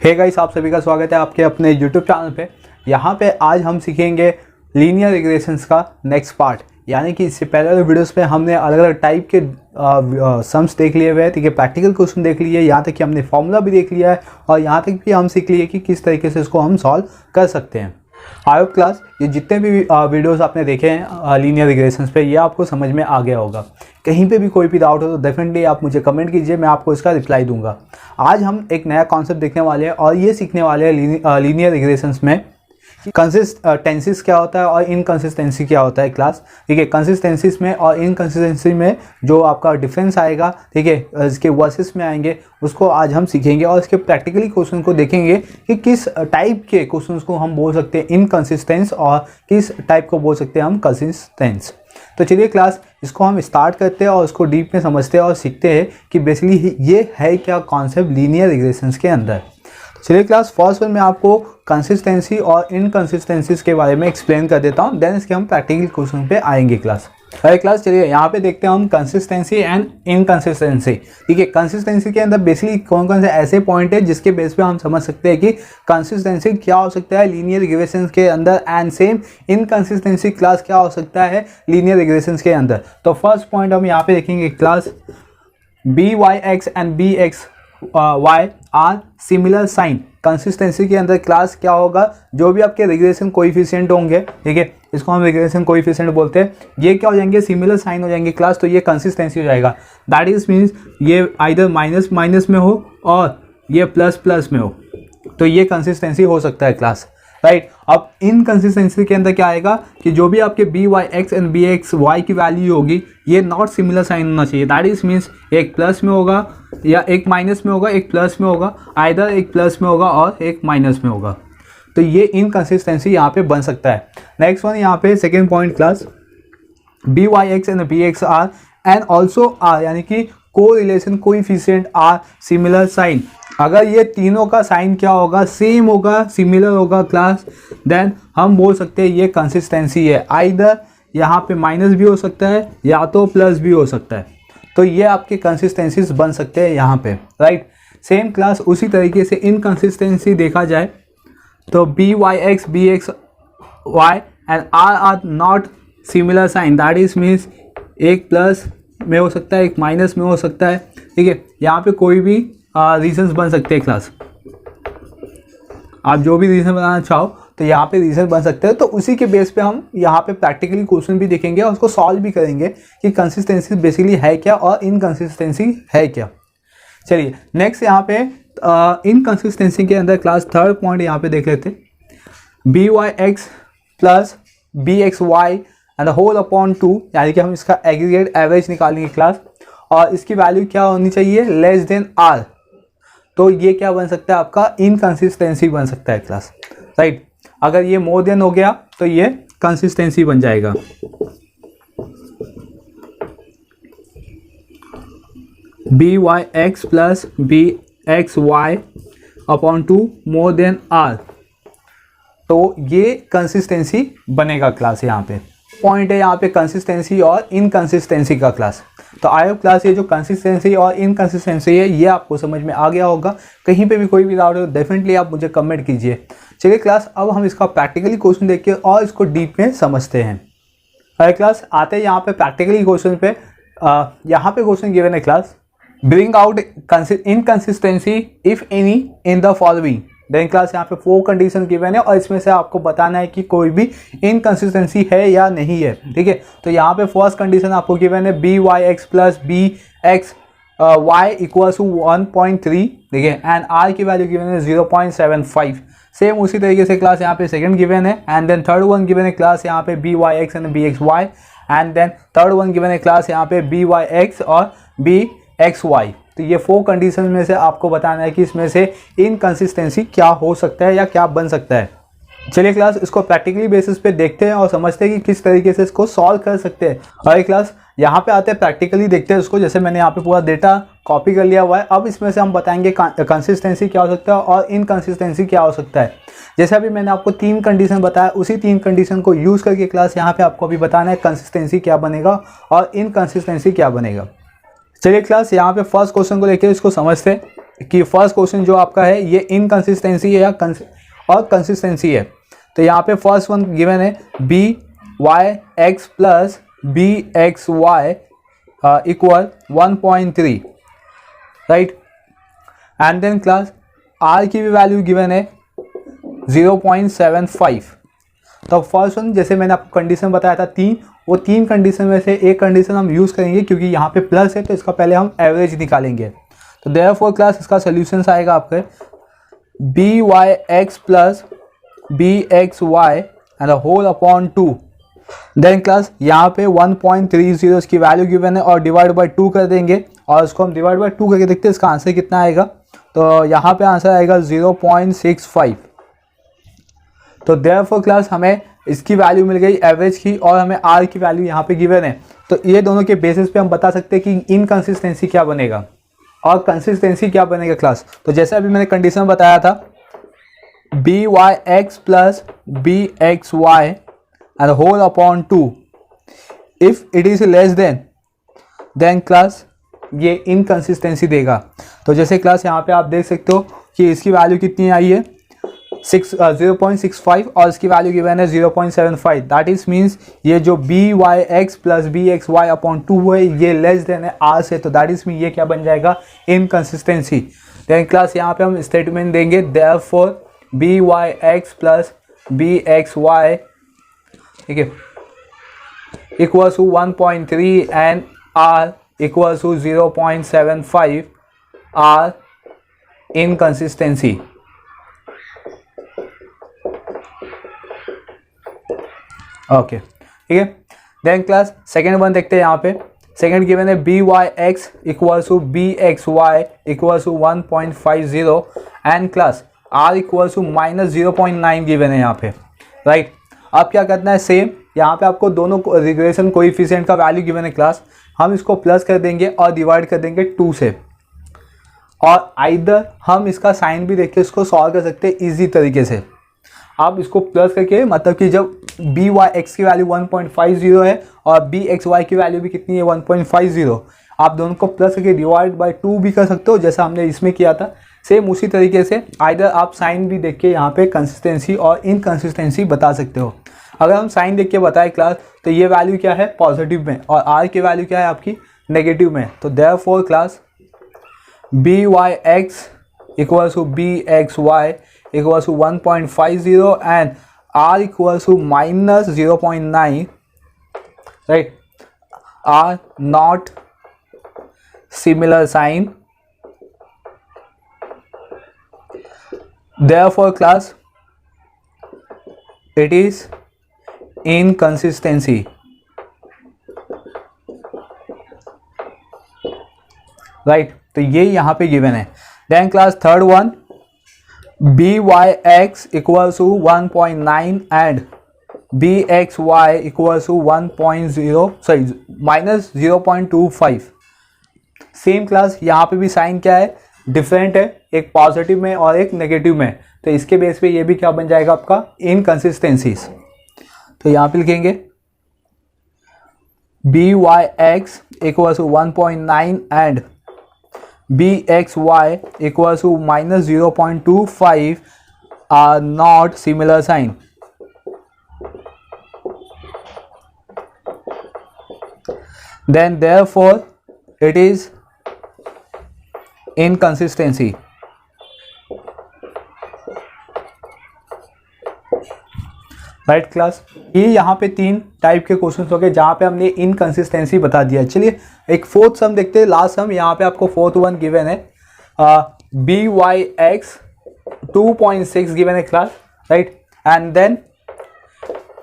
Hey guys, आप सभी का स्वागत है आपके अपने यूट्यूब चैनल पे। यहाँ पे आज हम सीखेंगे लीनियर रिग्रेशंस का नेक्स्ट पार्ट। यानी कि इससे पहले वाले वीडियोस पे हमने अलग अलग टाइप के सम्स देख लिए हुए हैं, ठीक है, प्रैक्टिकल क्वेश्चन देख लिए, यहाँ तक कि हमने फॉर्मूला भी देख लिया है और यहाँ तक भी हम सीख लिए कि किस तरीके से इसको हम सॉल्व कर सकते हैं। आई होप क्लास ये जितने भी वीडियोस आपने देखे हैं लीनियर रिग्रेशंस पे, ये आपको समझ में आ गया होगा। कहीं पे भी कोई भी डाउट हो तो डेफिनेटली आप मुझे कमेंट कीजिए, मैं आपको इसका रिप्लाई दूंगा। आज हम एक नया कॉन्सेप्ट देखने वाले हैं और ये सीखने वाले हैं लीनियर रिग्रेशंस में कंसिस्टेंसीज क्या होता है और इनकंसिस्टेंसी क्या होता है क्लास, ठीक है। कंसिस्टेंसीज में और इनकंसिस्टेंसी में जो आपका डिफरेंस आएगा, ठीक है, इसके वर्सेस में आएंगे, उसको आज हम सीखेंगे और इसके प्रैक्टिकली क्वेश्चन को देखेंगे कि किस टाइप के क्वेश्चंस को हम बोल सकते हैं इनकंसिस्टेंस और किस टाइप को बोल सकते हैं हम कंसिस्टेंस। तो चलिए क्लास इसको हम स्टार्ट करते हैं और उसको डीप में समझते हैं और सीखते हैं कि बेसिकली ये है क्या कॉन्सेप्ट लीनियर रिग्रेशंस के अंदर। चलिए क्लास फर्स्ट वन में आपको कंसिस्टेंसी और इनकंसिस्टेंसीज के बारे में एक्सप्लेन कर देता हूँ, देन इसके हम प्रैक्टिकल क्वेश्चन पे आएंगे क्लास। अरे क्लास चलिए यहाँ पे देखते हैं हम कंसिस्टेंसी एंड इनकंसिस्टेंसी, ठीक है। कंसिस्टेंसी के अंदर बेसिकली कौन कौन से ऐसे पॉइंट है जिसके बेस पे हम समझ सकते हैं कि कंसिस्टेंसी क्या हो सकता है लीनियर रिग्रेशंस के अंदर, एंड सेम इनकंसिस्टेंसी क्लास क्या हो सकता है लीनियर रिग्रेशंस के अंदर। तो फर्स्ट पॉइंट हम यहाँ पे देखेंगे class BYX and BXY are similar sign. Consistency के अंदर क्लास क्या होगा, जो भी आपके रिग्रेशन कोएफिशिएंट होंगे, ठीक है, इसको हम रिग्रेशन कोएफिशिएंट बोलते हैं, ये क्या हो जाएंगे, सिमिलर साइन हो जाएंगे क्लास, तो ये कंसिस्टेंसी हो जाएगा। दैट इज मीन्स ये आइदर माइनस माइनस में हो और ये प्लस प्लस में हो, तो ये कंसिस्टेंसी हो सकता है क्लास, राइट। अब इनकंसिस्टेंसी के अंदर क्या आएगा कि जो भी आपके BYX एंड BXY की वैल्यू होगी, ये नॉट सिमिलर साइन होना चाहिए। दैट इज मीन्स एक प्लस में होगा या एक माइनस में होगा, एक प्लस में होगा, आइदर एक प्लस में होगा और एक माइनस में होगा, तो ये इनकंसिस्टेंसी यहाँ पे बन सकता है। नेक्स्ट वन यहाँ पे second point class BYX and BX R and also R, यानी कि correlation coefficient R similar sign. अगर ये तीनों का साइन क्या होगा, सेम होगा, सिमिलर होगा क्लास, देन हम बोल सकते हैं ये कंसिस्टेंसी है। आइदर यहाँ पे माइनस भी हो सकता है या तो प्लस भी हो सकता है, तो ये आपके कंसिस्टेंसीज बन सकते हैं यहाँ पे, राइट। सेम क्लास उसी तरीके से इनकंसिस्टेंसी देखा जाए तो BYX BXY and R are not similar sign. That is means एक प्लस में हो सकता है, एक माइनस में हो सकता है, ठीक है। यहाँ पे कोई भी रीजन्स बन सकते हैं क्लास, आप जो भी रीज़न बनाना चाहो तो यहाँ पे रीज़न बन सकते हैं। तो उसी के बेस पे हम यहाँ पे प्रैक्टिकली क्वेश्चन भी देखेंगे और उसको सॉल्व भी करेंगे कि कंसिस्टेंसी बेसिकली है क्या और इनकंसिस्टेंसी है क्या। चलिए नेक्स्ट यहाँ पे इनकंसिस्टेंसी के अंदर क्लास थर्ड पॉइंट यहाँ पे देख लेते हैं BYX plus BXY and whole upon 2, यानी कि हम इसका एग्रीगेट एवरेज निकालेंगे क्लास, और इसकी वैल्यू क्या होनी चाहिए, लेस देन R। तो ये क्या बन सकता है आपका इनकंसिस्टेंसी बन सकता है क्लास, राइट। अगर ये मोर देन हो गया तो ये कंसिस्टेंसी बन जाएगा। BYX plus BXY upon 2 more than R, तो ये कंसिस्टेंसी बनेगा क्लास। यहाँ पे पॉइंट है यहाँ पे कंसिस्टेंसी और इनकंसिस्टेंसी का क्लास। तो आई होप क्लास ये जो कंसिस्टेंसी और इनकंसिस्टेंसी है ये आपको समझ में आ गया होगा। कहीं पे भी कोई भी डाउट हो डेफिनेटली आप मुझे कमेंट कीजिए। चलिए क्लास अब हम इसका प्रैक्टिकली क्वेश्चन देख के और इसको डीप में समझते हैं। अरे क्लास आते हैं यहाँ पे प्रैक्टिकली क्वेश्चन पे। यहाँ पे क्वेश्चन गिवन है class, bring out inconsistency if any in the following. Then class यहाँ पे 4 कंडीशन गिवन है और इसमें से आपको बताना है कि कोई भी इनकंसिस्टेंसी है या नहीं है, ठीक है। तो यहाँ पे फर्स्ट कंडीशन आपको गिवन है BYX plus BXY equal to 1.3, ठीक है, एंड R की वैल्यू गिवन है 0.75। सेम उसी तरीके से क्लास यहाँ पे सेकंड गिवन है, and then third one given है क्लास यहाँ पे BYX and BXY, and then third one given है क्लास यहाँ पे BYX और BXY। तो ये 4 कंडीशन में से आपको बताना है कि इसमें से इनकंसिस्टेंसी क्या हो सकता है या क्या बन सकता है। चलिए क्लास इसको प्रैक्टिकली बेसिस पे देखते हैं और समझते हैं कि किस तरीके से इसको सॉल्व कर सकते हैं। और क्लास यहाँ पे आते हैं प्रैक्टिकली देखते हैं उसको। जैसे मैंने यहाँ पे पूरा डेटा कॉपी कर लिया हुआ है, अब इसमें से हम बताएंगे कंसिस्टेंसी क्या हो सकता है और इनकंसिस्टेंसी क्या हो सकता है। जैसे अभी मैंने आपको 3 कंडीशन बताया, उसी 3 कंडीशन को यूज़ करके क्लास यहाँ पे आपको अभी बताना है कंसिस्टेंसी क्या बनेगा और इनकंसिस्टेंसी क्या बनेगा। चलिए क्लास यहाँ पे फर्स्ट क्वेश्चन को लेकर इसको समझते हैं। कि फर्स्ट क्वेश्चन जो आपका है ये इनकंसिस्टेंसी है या और कंसिस्टेंसी है। तो यहाँ पे फर्स्ट वन गिवन है B Y X plus B X Y equal 1.3, right. And then class R की भी वैल्यू गिवन है 0.75। तो फर्स्ट वन जैसे मैंने आपको कंडीशन बताया था तीन, वो तीन कंडीशन में से एक कंडीशन हम यूज़ करेंगे क्योंकि यहाँ पे प्लस है तो इसका पहले हम एवरेज निकालेंगे। तो देयरफॉर क्लास इसका सोल्यूशन आएगा आपके B Y X plus B X Y and whole upon 2। Then class यहाँ पे 1.30 इसकी वैल्यू गिवन है और डिवाइड बाय 2 कर देंगे और उसको हम डिवाइड बाय 2 करके देखते हैं इसका आंसर कितना आएगा। तो यहाँ पे आंसर आएगा 0.65। तो देयरफॉर क्लास हमें इसकी वैल्यू मिल गई एवरेज की और हमें आर की वैल्यू यहाँ पे गिवन है। तो ये दोनों के बेसिस पे हम बता सकते हैं कि इनकंसिस्टेंसी क्या बनेगा और कंसिस्टेंसी क्या बनेगा क्लास। तो जैसे अभी मैंने कंडीशन बताया था B Y X plus B X Y and whole upon 2, if it is less than class ये इनकंसिस्टेंसी देगा। तो जैसे क्लास यहाँ पे आप देख सकते हो कि इसकी वैल्यू कितनी आई है 0.65 और इसकी वैल्यू गिवन है 0.75। दैट इज मीन्स ये जो B Y X plus B X Y upon 2 है ये लेस देन है आर से। तो दैट इज मीन ये क्या बन जाएगा इनकंसिस्टेंसी। देन क्लास यहाँ पे हम स्टेटमेंट देंगे therefore B Y X plus B X Y, ठीक है, equals to 1.3 and R equals to 0.75 R inconsistency. Okay, ठीक है। देन क्लास सेकेंड वन देखते हैं यहाँ पे। सेकेंड गिवन है B Y X equals to B X Y equals to 1.50 and class R equals to -0.9 given है यहाँ पे, राइट। अब क्या करना है सेम, यहाँ पे आपको दोनों रिग्रेशन कोएफिशिएंट का वैल्यू गिवन है क्लास, हम इसको प्लस कर देंगे और डिवाइड कर देंगे 2 से। और आइदर हम इसका साइन भी देख के इसको सॉल्व कर सकते हैं ईजी तरीके से। आप इसको प्लस करके मतलब कि जब बी वाई एक्स की वैल्यू 1.50 है और बी एक्स वाई की वैल्यू भी कितनी है 1.50, आप दोनों को प्लस करके डिवाइड बाय 2 भी कर सकते हो जैसा हमने इसमें किया था। सेम उसी तरीके से आइदर आप साइन भी देख के यहाँ पे कंसिस्टेंसी और इनकंसिस्टेंसी बता सकते हो। अगर हम साइन देख के बताएं क्लास तो ये वैल्यू क्या है पॉजिटिव में और आर की वैल्यू क्या है आपकी नेगेटिव में। तो therefore class B Y X equals to B X Y equals to 1.50 and r equals to -0.9, right, are not similar sign. Therefore class it is inconsistency, right। तो ये यहाँ पे गिवन है। Then class third one B Y X equals to 1.9 and B X Y equals to -0.25। Same class यहाँ पे भी sign क्या है डिफरेंट है, एक पॉजिटिव में और एक नेगेटिव में। तो इसके बेस पे ये भी क्या बन जाएगा आपका इनकंसिस्टेंसीज। तो यहाँ पे लिखेंगे B Y X equals to 1.9 and bxy equals to -0.25 are not similar sign. Then therefore it is inconsistency. Right class, ये यहाँ पे 3 टाइप के क्वेश्चन हो गए जहाँ पे हमने इनकंसिस्टेंसी बता दिया। चलिए एक फोर्थ सम देखते हैं, लास्ट सम। यहाँ पे आपको फोर्थ वन गिवन है बी वाई एक्स 2.6 गिवन है class, right, and then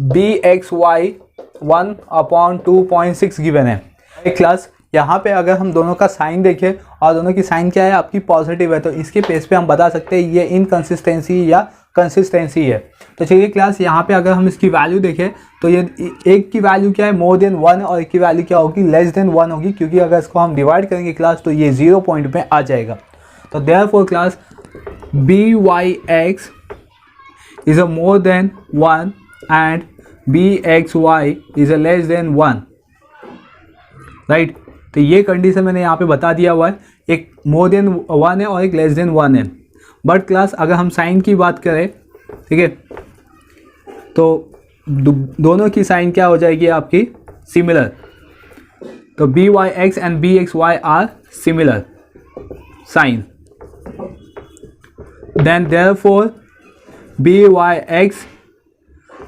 B X Y 1/2.6 given है क्लास। यहाँ पे अगर हम दोनों का साइन देखें और दोनों की साइन क्या है आपकी पॉजिटिव है, तो इसके बेस पे हम बता सकते हैं ये इनकंसिस्टेंसी या कंसिस्टेंसी है। तो चलिए क्लास यहाँ पे अगर हम इसकी वैल्यू देखें तो ये एक की वैल्यू क्या है मोर देन 1 और एक की वैल्यू क्या होगी लेस देन 1 होगी, क्योंकि अगर इसको हम डिवाइड करेंगे क्लास तो ये 0 पॉइंट में आ जाएगा। तो therefore class B Y X is a more than 1 and B X Y is a less than 1, right. तो ये कंडीशन मैंने यहाँ पे बता दिया हुआ है। एक मोर देन 1 है और एक लेस देन 1 है। बट क्लास अगर हम साइन की बात करें, ठीक है, तो दोनों की साइन क्या हो जाएगी आपकी, सिमिलर। तो BYX and BXY are similar sign, then therefore BYX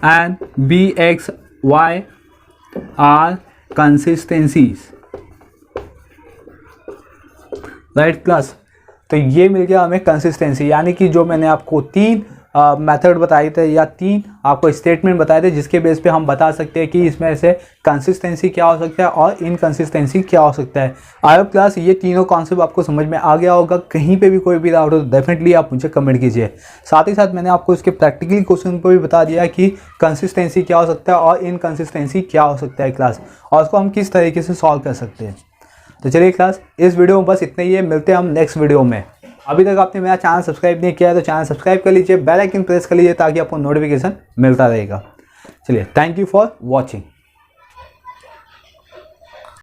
and BXY are consistencies, right class. तो ये मिल गया हमें कंसिस्टेंसी, यानी कि जो मैंने आपको 3 मेथड बताए थे या 3 आपको स्टेटमेंट बताए थे जिसके बेस पे हम बता सकते हैं कि इसमें से कंसिस्टेंसी क्या हो सकता है और इनकंसिस्टेंसी क्या हो सकता है। आई होप क्लास ये तीनों कॉन्सेप्ट आपको समझ में आ गया होगा। कहीं पे भी कोई भी डाउट हो तो डेफिनेटली आप मुझे कमेंट कीजिए। साथ ही साथ मैंने आपको इसके प्रैक्टिकली क्वेश्चन को भी बता दिया कि कंसिस्टेंसी क्या हो सकता है और इनकंसिस्टेंसी क्या हो सकता है क्लास, और उसको हम किस तरीके से सॉल्व कर सकते हैं। तो चलिए क्लास, इस वीडियो में बस इतना ही है, मिलते हैं हम नेक्स्ट वीडियो में। अभी तक आपने मेरा चैनल सब्सक्राइब नहीं किया है तो चैनल सब्सक्राइब कर लीजिए, बेल आइकन प्रेस कर लीजिए ताकि आपको नोटिफिकेशन मिलता रहेगा। चलिए, थैंक यू फॉर वॉचिंग।